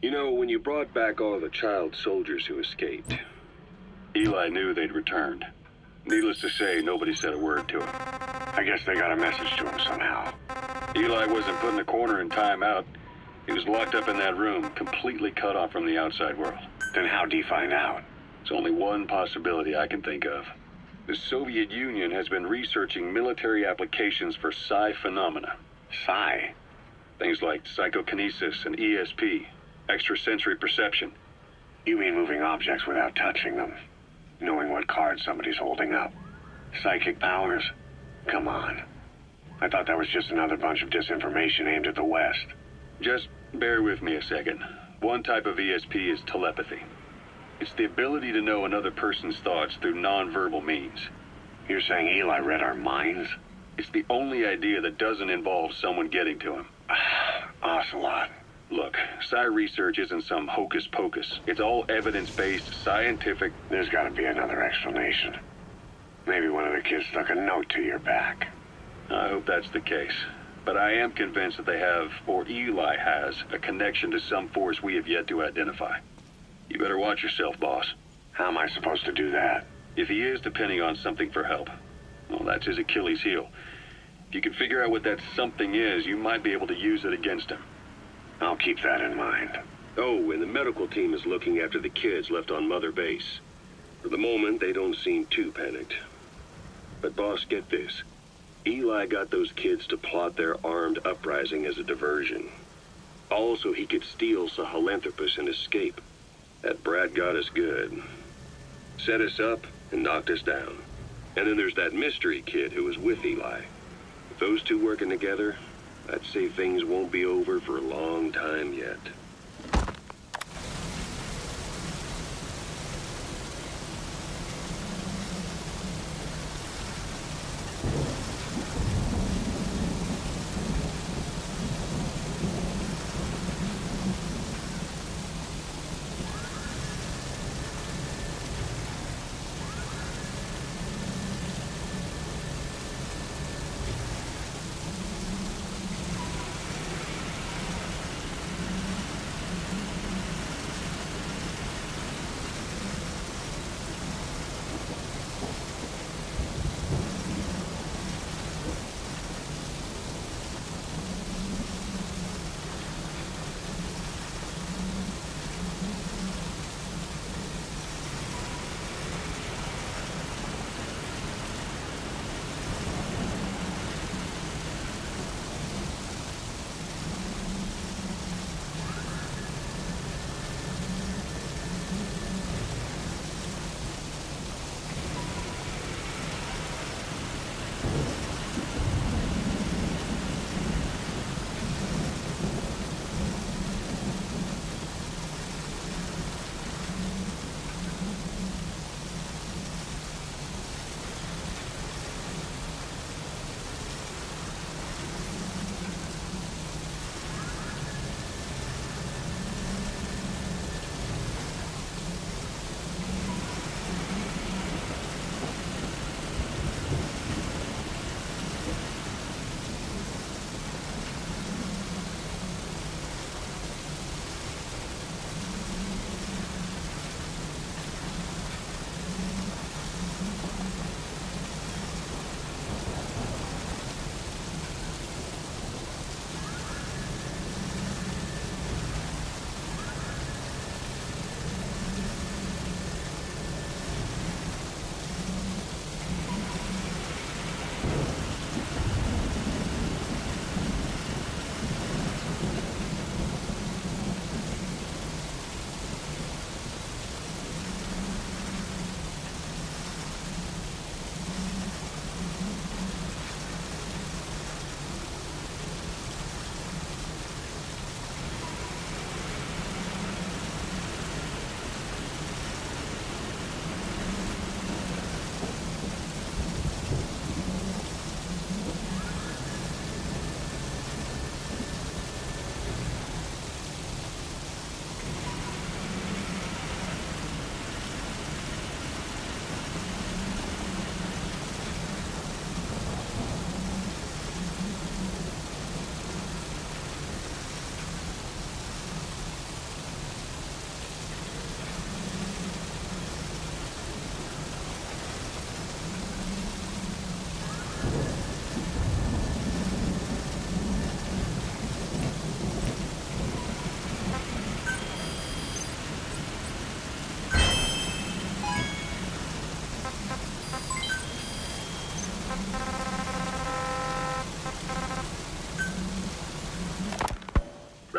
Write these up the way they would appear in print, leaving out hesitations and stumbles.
You know, when you brought back all the child soldiers who escaped, Eli knew they'd returned. Needless to say, nobody said a word to him. I guess they got a message to him somehow. Eli wasn't put in a corner in timeout. He was locked up in that room, completely cut off from the outside world. Then how'd he find out? There's only one possibility I can think of. The Soviet Union has been researching military applications for psi phenomena. Psi? Things like psychokinesis and ESP, extrasensory perception. You mean moving objects without touching them? Knowing what cards somebody's holding up? Psychic powers? Come on. I thought that was just another bunch of disinformation aimed at the West. Just bear with me a second. One type of ESP is telepathy. It's the ability to know another person's thoughts through nonverbal means. You're saying Eli read our minds? It's the only idea that doesn't involve someone getting to him. Ocelot. Look, psi research isn't some hocus pocus. It's all evidence-based, scientific... There's got to be another explanation. Maybe one of the kids stuck a note to your back. I hope that's the case. But I am convinced that they have, or Eli has, a connection to some force we have yet to identify. You better watch yourself, boss. How am I supposed to do that? If he is depending on something for help, well, that's his Achilles heel. If you can figure out what that something is, you might be able to use it against him. I'll keep that in mind. Oh, and the medical team is looking after the kids left on Mother Base. For the moment, they don't seem too panicked. But boss, get this. Eli got those kids to plot their armed uprising as a diversion. Also, he could steal Sahelanthropus and escape. That brat got us good. Set us up and knocked us down. And then there's that mystery kid who was with Eli. With those two working together, I'd say things won't be over for a long time yet.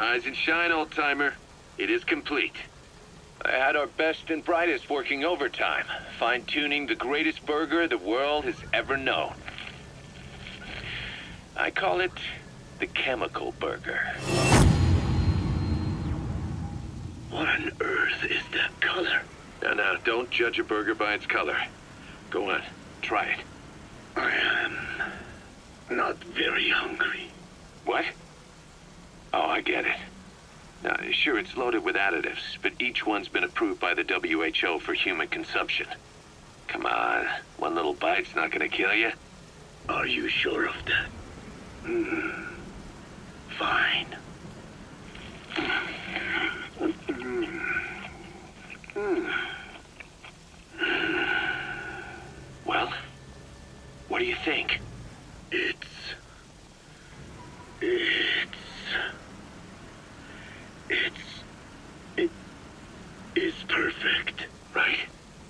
Rise and shine, old-timer. It is complete. I had our best and brightest working overtime, fine-tuning the greatest burger the world has ever known. I call it the Chemical Burger. What on earth is that color? Now, don't judge a burger by its color. Go on, try it. I am not very hungry. What? Oh, I get it. Now, sure, it's loaded with additives, but each one's been approved by the WHO for human consumption. Come on, one little bite's not gonna kill you. Are you sure of that? Fine. Well, what do you think? It's perfect. Right?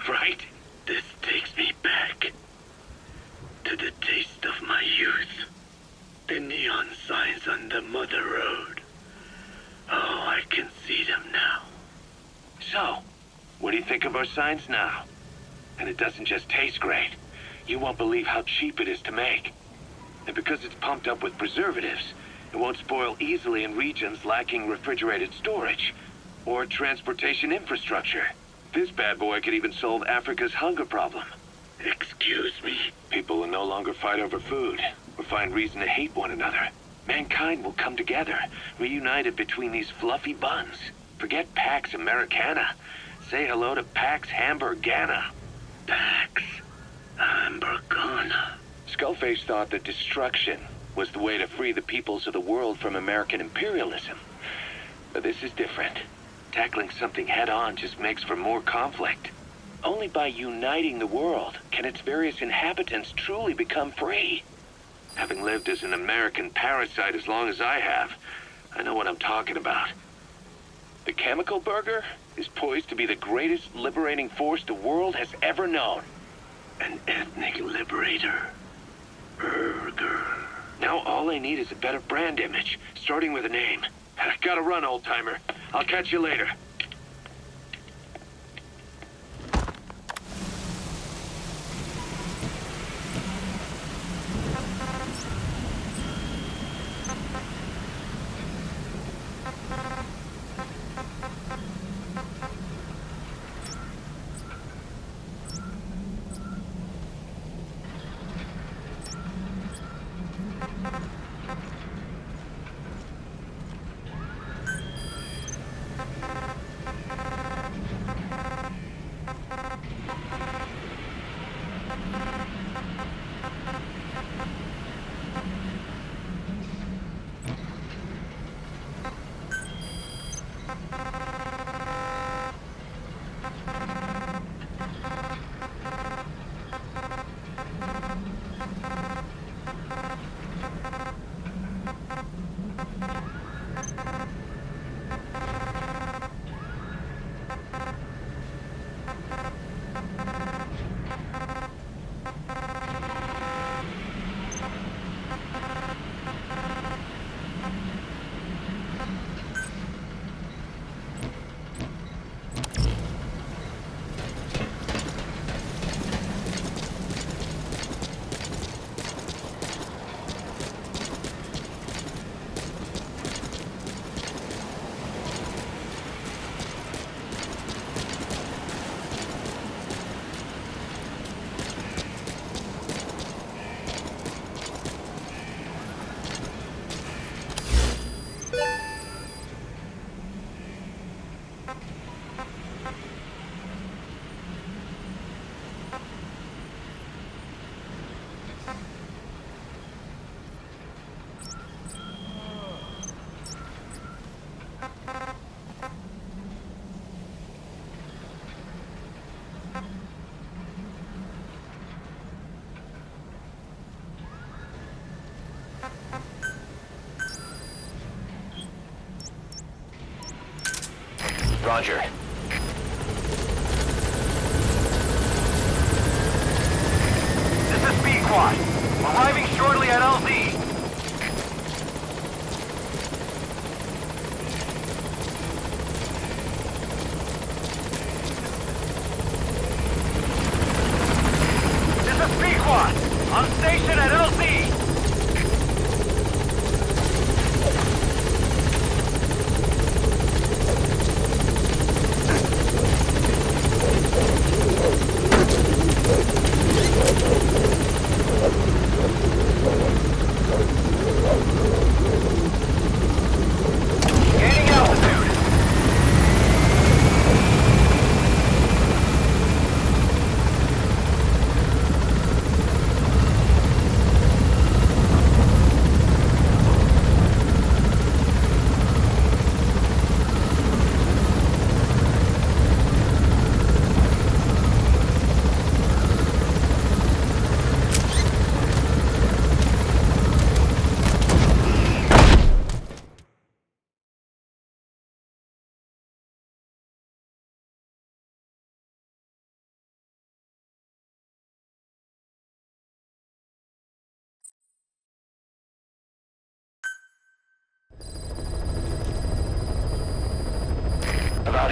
Right? This takes me back to the taste of my youth. The neon signs on the Mother Road. Oh, I can see them now. So, what do you think of our signs now? And it doesn't just taste great. You won't believe how cheap it is to make. And because it's pumped up with preservatives, it won't spoil easily in regions lacking refrigerated storage or transportation infrastructure. This bad boy could even solve Africa's hunger problem. Excuse me? People will no longer fight over food or find reason to hate one another. Mankind will come together, reunited between these fluffy buns. Forget Pax Americana. Say hello to Pax Hamburgana. Pax Hamburgana. Skullface thought that destruction was the way to free the peoples of the world from American imperialism. But this is different. Tackling something head-on just makes for more conflict. Only by uniting the world can its various inhabitants truly become free. Having lived as an American parasite as long as I have, I know what I'm talking about. The Chemical Burger is poised to be the greatest liberating force the world has ever known. An ethnic liberator. Burger. Now all I need is a better brand image, starting with a name. Gotta run, old-timer. I'll catch you later. Roger. This is Speed Quad. Arriving shortly at LZ.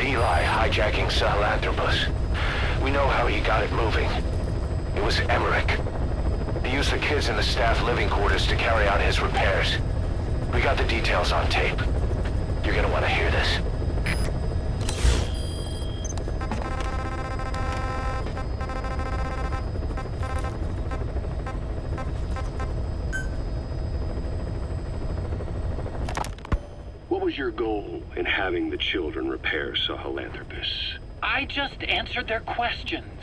Eli hijacking Sahelanthropus. We know how he got it moving. It was Emmerich. He used the kids in the staff living quarters to carry out his repairs. We got the details on tape. You're gonna want to hear this. What was your goal in having the children repair Sahelanthropus? I just answered their questions.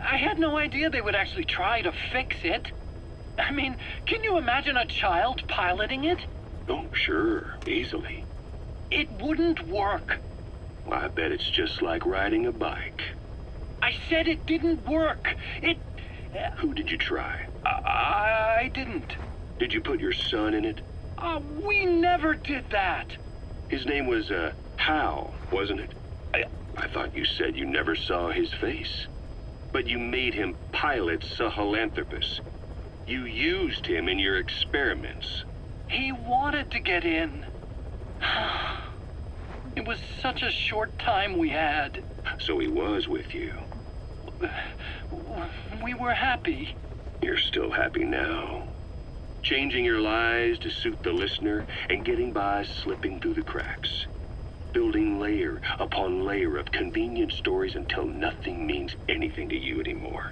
I had no idea they would actually try to fix it. I mean, can you imagine a child piloting it? Oh, sure, easily. It wouldn't work. I bet it's just like riding a bike. I said it didn't work. Who did you try? I didn't. Did you put your son in it? We never did that. His name was, Hal, wasn't it? I thought you said you never saw his face. But you made him pilot Sahelanthropus. You used him in your experiments. He wanted to get in. It was such a short time we had. So he was with you. We were happy. You're still happy now. Changing your lies to suit the listener and getting by slipping through the cracks. Building layer upon layer of convenient stories until nothing means anything to you anymore.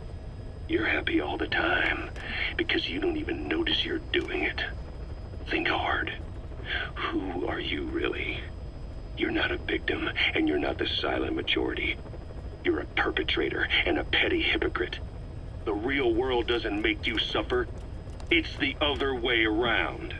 You're happy all the time because you don't even notice you're doing it. Think hard. Who are you really? You're not a victim, and you're not the silent majority. You're a perpetrator and a petty hypocrite. The real world doesn't make you suffer. It's the other way around.